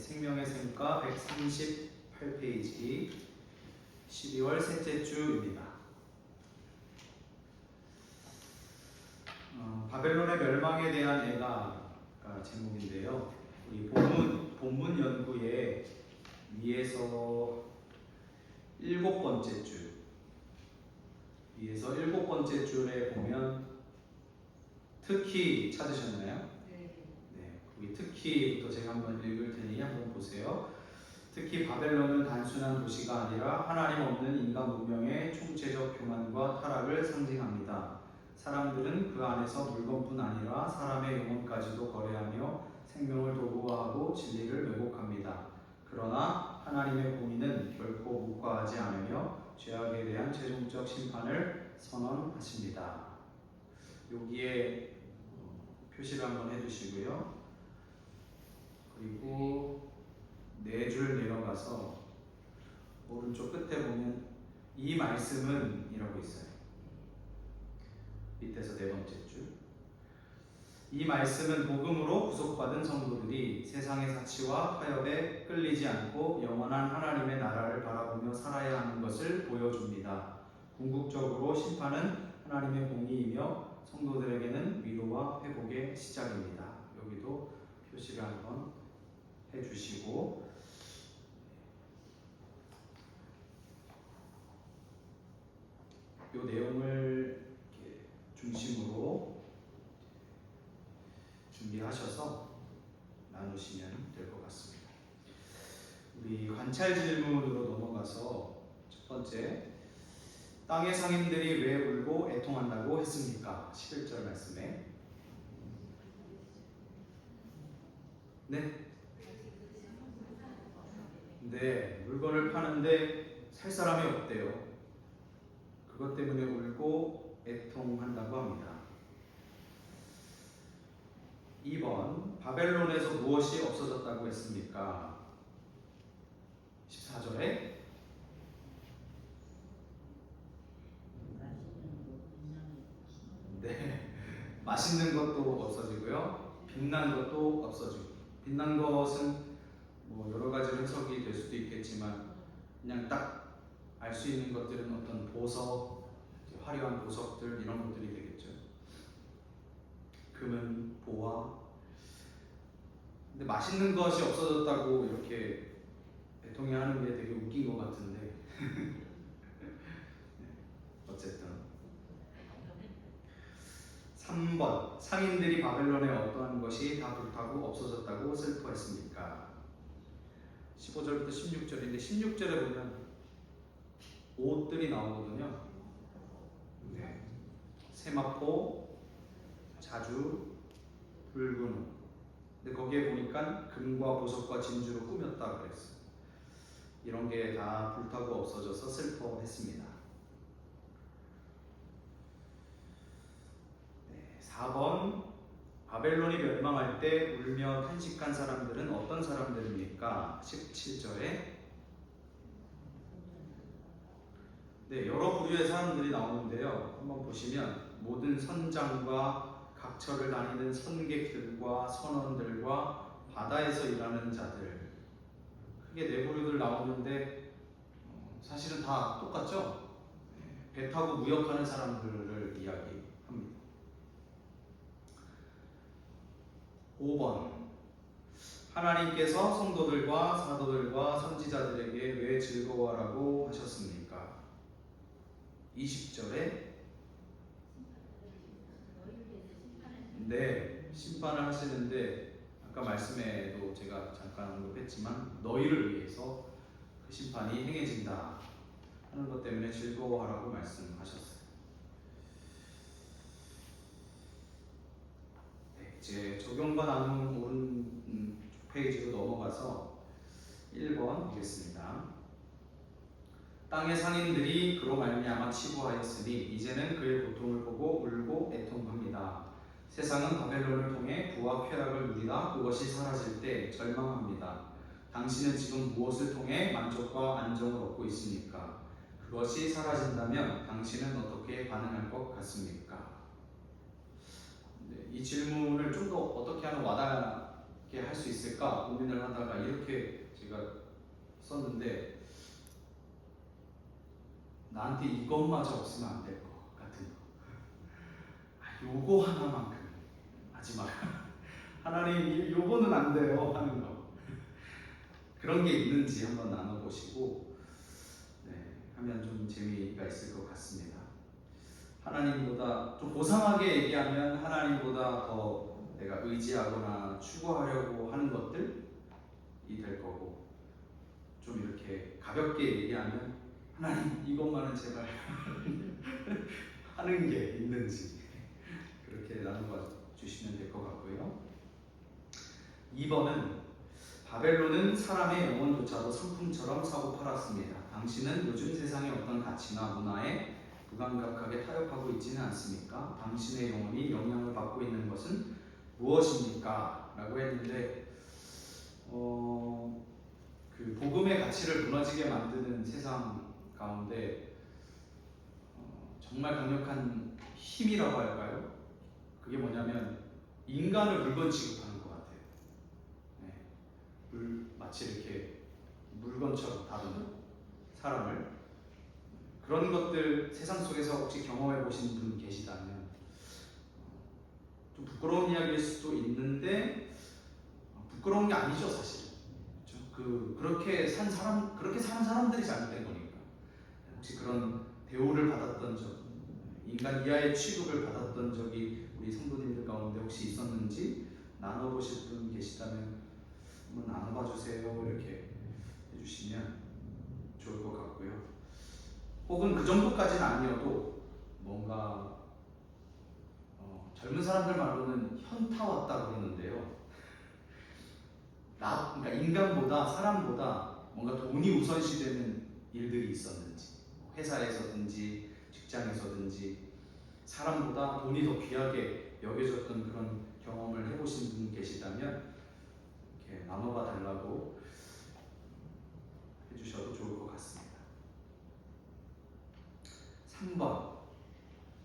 생명의 샘과 138페이지 12월 셋째 주입니다. 바벨론의 멸망에 대한 애가가 제목인데요. 우리 본문 연구의 위에서 일곱 번째 줄에 보면 특히 찾으셨나요? 네, 거기 특히부터 제가 한번 읽을 테니 한번 보세요. 특히 바벨론은 단순한 도시가 아니라 하나님 없는 인간 문명의 총체적 교만과 타락을 상징합니다. 사람들은 그 안에서 물건뿐 아니라 사람의 영혼까지도 거래하며 생명을 도구화하고 진리를 왜곡합니다. 그러나 하나님의 공의는 결코 묵과하지 않으며 죄악에 대한 최종적 심판을 선언하십니다. 여기에 표시를 한번 해주시고요. 그리고 4줄 내려가서 오른쪽 끝에 보면 이 말씀은 이라고 있어요. 밑에서 4번째 줄. 이 말씀은 복음으로 구속받은 성도들이 세상의 사치와 타협에 끌리지 않고 영원한 하나님의 나라를 바라보며 살아야 하는 것을 보여줍니다. 궁극적으로 심판은 하나님의 공의이며 성도들에게는 위로와 회복의 시작입니다. 여기도 표시를 한번 해주시고, 이 내용을 이렇게 중심으로 준비하셔서 나누시면 될 것 같습니다. 우리 관찰 질문으로 넘어가서 첫 번째, 땅의 상인들이 왜 울고 애통한다고 했습니까? 11절 말씀에. 네? 네, 물건을 파는데 살 사람이 없대요. 그것 때문에 울고 애통한다고 합니다. 2번, 바벨론에서 무엇이 없어졌다고 했습니까? 14절에 네, 맛있는 것도 없어지고요, 빛난 것도 없어지고. 빛난 것은 뭐 여러 가지 해석이 될 수도 있겠지만, 그냥 딱 알 수 있는 것들은 어떤 보석, 화려한 보석들, 이런 것들이 되겠죠. 금은 보화. 근데 맛있는 것이 없어졌다고 이렇게 애통해하는 게 되게 웃긴 것 같은데 어쨌든. 3번, 상인들이 바벨론에 어떠한 것이 다 불타고 없어졌다고 슬퍼했습니까? 15절부터 16절인데 16절에 보면 옷들이 나오거든요. 네. 세마포, 자주, 붉은 옷. 근데 거기에 보니까 금과 보석과 진주로 꾸몄다 그랬어요. 이런 게 다 불타고 없어져서 슬퍼했습니다. 네. 4번, 바벨론이 멸망할 때 울며 탄식한 사람들은 어떤 사람들입니까? 17절에 네, 여러 부류의 사람들이 나오는데요. 한번 보시면 모든 선장과 각처를 다니는 선객들과 선원들과 바다에서 일하는 자들, 크게 4부류들 나오는데 사실은 다 똑같죠? 배 타고 무역하는 사람들을 이야기합니다. 5번, 하나님께서 성도들과 사도들과 선지자들에게 왜 즐거워하라고 하셨습니까? 20절에 네, 심판을 하시는데, 아까 말씀에도 제가 잠깐 언급했지만 너희를 위해서 그 심판이 행해진다 하는 것 때문에 즐거워하라고 말씀하셨어요. 네, 이제 적용과 나눔 오른 페이지로 넘어가서 1번 보겠습니다. 땅의 상인들이 그로 말미암아 치부하였으니 이제는 그의 고통을 보고 울고 애통합니다. 세상은 바벨론을 통해 부와 쾌락을 누리다 그것이 사라질 때 절망합니다. 당신은 지금 무엇을 통해 만족과 안정을 얻고 있습니까? 그것이 사라진다면 당신은 어떻게 반응할 것 같습니까? 네, 이 질문을 좀 더 어떻게 하면 와닿게 어떻게 할 수 있을까 고민을 하다가 이렇게 제가 썼는데, 나한테 이것마저 없으면 안 될 것 같은 거. 요거 하나만큼 하지 마. 하나님 요거는 안 돼요 하는 거. 그런 게 있는지 한번 나눠보시고 하면 좀 재미가 있을 것 같습니다. 하나님보다 좀 고상하게 얘기하면 하나님보다 더 내가 의지하거나 추구하려고 하는 것들이 될 거고, 좀 이렇게 가볍게 얘기하면 하나님 이것만은 제발 하는 게 있는지 그렇게 나눠봐 주시면 될 것 같고요. 2번은 바벨론은 사람의 영혼조차도 상품처럼 사고 팔았습니다. 당신은 요즘 세상의 어떤 가치나 문화에 무감각하게 타협하고 있지는 않습니까? 당신의 영혼이 영향을 받고 있는 것은 무엇입니까? 라고 했는데 그 복음의 가치를 무너지게 만드는 세상 가운데 정말 강력한 힘이라고 할까요? 그게 뭐냐면 인간을 물건 취급하는 것 같아요. 마치 이렇게 물건처럼 다루는 사람을, 그런 것들 세상 속에서 혹시 경험해 보신 분 계시다면 좀 부끄러운 이야기일 수도 있는데 부끄러운 게 아니죠 사실. 그렇죠? 그렇게 사는 사람들이 잘못된 거니까. 혹시 그런 대우를 받았던 적, 인간 이하의 취급을 받았던 적이 우리 성도님들 가운데 혹시 있었는지 나눠보실 분 계시다면 한번 나눠봐 주세요. 이렇게 해주시면 좋을 것 같고요. 혹은 그 정도까지는 아니어도 뭔가 젊은 사람들 말로는 현타 왔다 그러는데요. 그러니까 인간보다, 사람보다 뭔가 돈이 우선시되는 일들이 있었는지, 회사에서든지 직장에서든지 사람보다 돈이 더 귀하게 여겨졌던 그런 경험을 해보신 분 계시다면 이렇게 나눠봐 달라고 해주셔도 좋을 것 같습니다. 3번,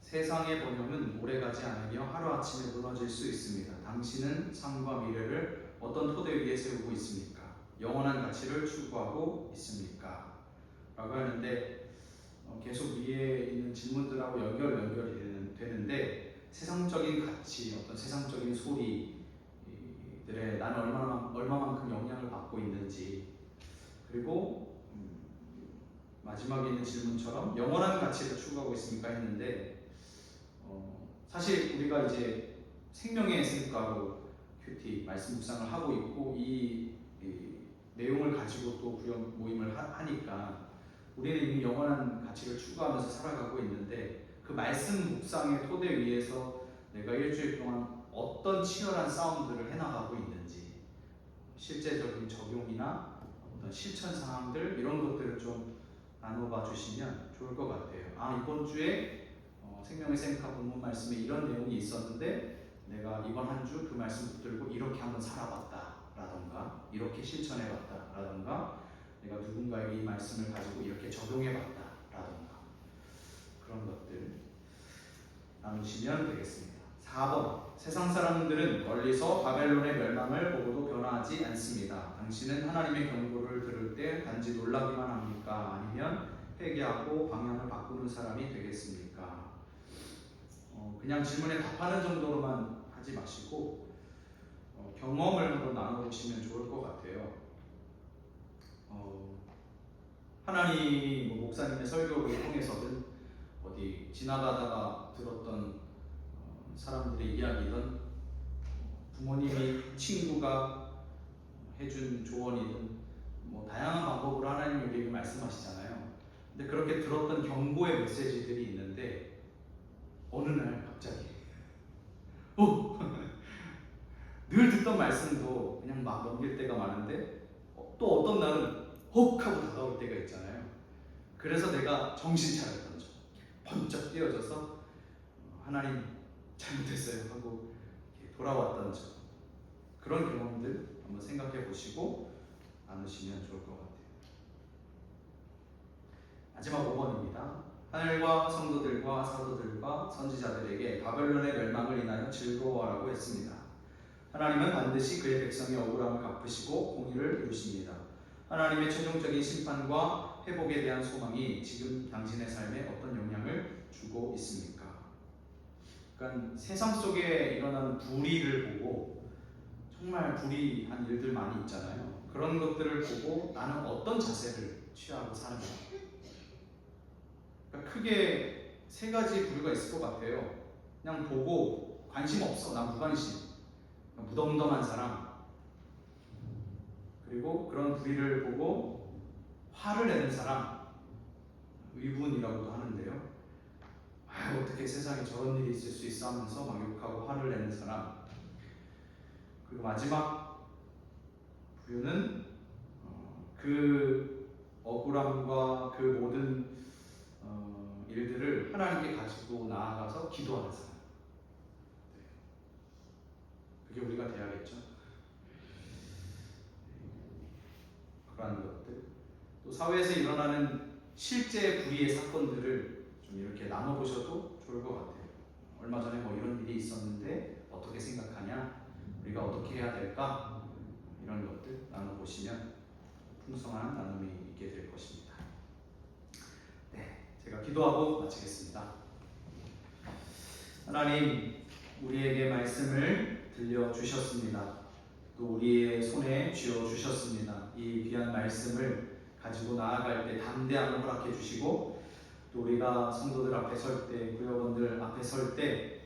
세상의 번영은 오래가지 않으며 하루아침에 무너질 수 있습니다. 당신은 삶과 미래를 어떤 토대 위에 세우고 있습니까? 영원한 가치를 추구하고 있습니까? 라고 하는데 계속 위에 있는 질문들하고 연결이 되는데, 세상적인 가치, 어떤 세상적인 소리들에 나는 얼마만큼 영향을 받고 있는지, 그리고 마지막에 있는 질문처럼 영원한 가치를 추구하고 있습니까 했는데, 사실 우리가 이제 생명의 생가로 큐티 말씀 묵상을 하고 있고 이 내용을 가지고 또 구역 모임을 하니까 우리는 이미 영원한 가치를 추구하면서 살아가고 있는데, 그 말씀 묵상의 토대 위에서 내가 일주일 동안 어떤 치열한 싸움들을 해나가고 있는지, 실제적인 적용이나 어떤 실천 상황들, 이런 것들을 좀 나눠봐 주시면 좋을 것 같아요. 이번 주에 생명의 생카 본문 말씀에 이런 내용이 있었는데 내가 이번 한 주 그 말씀 붙들고 이렇게 한번 살아봤다 라던가, 이렇게 실천해 봤다 라던가, 내가 누군가에게 이 말씀을 가지고 이렇게 적용해 봤다 라던가, 그런 것들 나누시면 되겠습니다. 4번, 세상 사람들은 멀리서 바벨론의 멸망을 보고도 변화하지 않습니다. 당신은 하나님의 경고를 들을 때 단지 놀라기만 합니까? 아니면 회개하고 방향을 바꾸는 사람이 되겠습니까? 그냥 질문에 답하는 정도로만 하지 마시고 경험을 한번 나눠보시면 좋을 것 같아요. 하나님이 목사님의 설교를 통해서든 어디 지나가다가 들었던 사람들의 이야기든 부모님이, 친구가 해준 조언이든 다양한 방법으로 하나님이 우리에게 말씀하시잖아요. 근데 그렇게 들었던 경고의 메시지들이 있는데 어느 날 갑자기 늘 듣던 말씀도 그냥 막 넘길 때가 많은데 또 어떤 날은 혹 하고 다가올 때가 있잖아요. 그래서 내가 정신 차렸던 점, 번쩍 뛰어져서 하나님 잘못했어요 하고 돌아왔던 점, 그런 경험들 한번 생각해 보시고 나누시면 좋을 것 같아요. 마지막 5번입니다. 하늘과 성도들과 사도들과 선지자들에게 바벨론의 멸망을 인하여 즐거워하라고 했습니다. 하나님은 반드시 그의 백성의 억울함을 갚으시고 공의를 이루십니다. 하나님의 최종적인 심판과 회복에 대한 소망이 지금 당신의 삶에 어떤 영향을 주고 있습니까? 그러니까 세상 속에 일어나는 불의를 보고 정말 불의한 일들 많이 있잖아요. 그런 것들을 보고 나는 어떤 자세를 취하고 사는가. 그러니까 크게 세 가지 부류가 있을 것 같아요. 그냥 보고 관심 없어, 난 무관심. 무덤덤한 사람. 그리고 그런 불의를 보고 화를 내는 사람, 의분이라고도 하는데요. 어떻게 세상에 저런 일이 있을 수 있어 하면서 막 욕하고 화를 내는 사람. 그리고 마지막 부류는 그 억울함과 그 모든 일들을 하나님께 가지고 나아가서 기도하는 사람. 그게 우리가 돼야겠죠. 그러한 것들. 또 사회에서 일어나는 실제 불의의 사건들을 좀 이렇게 나눠보셔도 좋을 것 같아요. 얼마 전에 뭐 이런 일이 있었는데 어떻게 생각하냐? 우리가 어떻게 해야 될까? 이런 것들 나눠보시면 풍성한 나눔이 있게 될 것입니다. 네, 제가 기도하고 마치겠습니다. 하나님, 우리에게 말씀을 들려주셨습니다. 또 우리의 손에 쥐어주셨습니다. 이 귀한 말씀을 가지고 나아갈 때 담대함을 허락해 주시고 또 우리가 성도들 앞에 설 때, 구역원들 앞에 설 때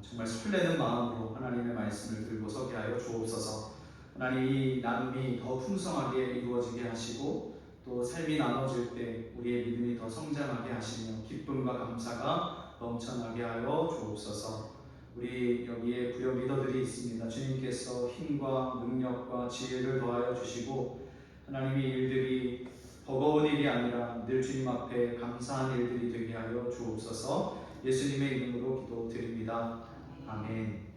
정말 설레는 마음으로 하나님의 말씀을 들고 서게 하여 주옵소서. 하나님, 이 나눔이 더 풍성하게 이루어지게 하시고 또 삶이 나눠질 때 우리의 믿음이 더 성장하게 하시며 기쁨과 감사가 넘쳐나게 하여 주옵소서. 우리 여기에 부여 리더들이 있습니다. 주님께서 힘과 능력과 지혜를 더하여 주시고 하나님의 일들이 버거운 일이 아니라 늘 주님 앞에 감사한 일들이 되게 하여 주옵소서. 예수님의 이름으로 기도드립니다. 아멘.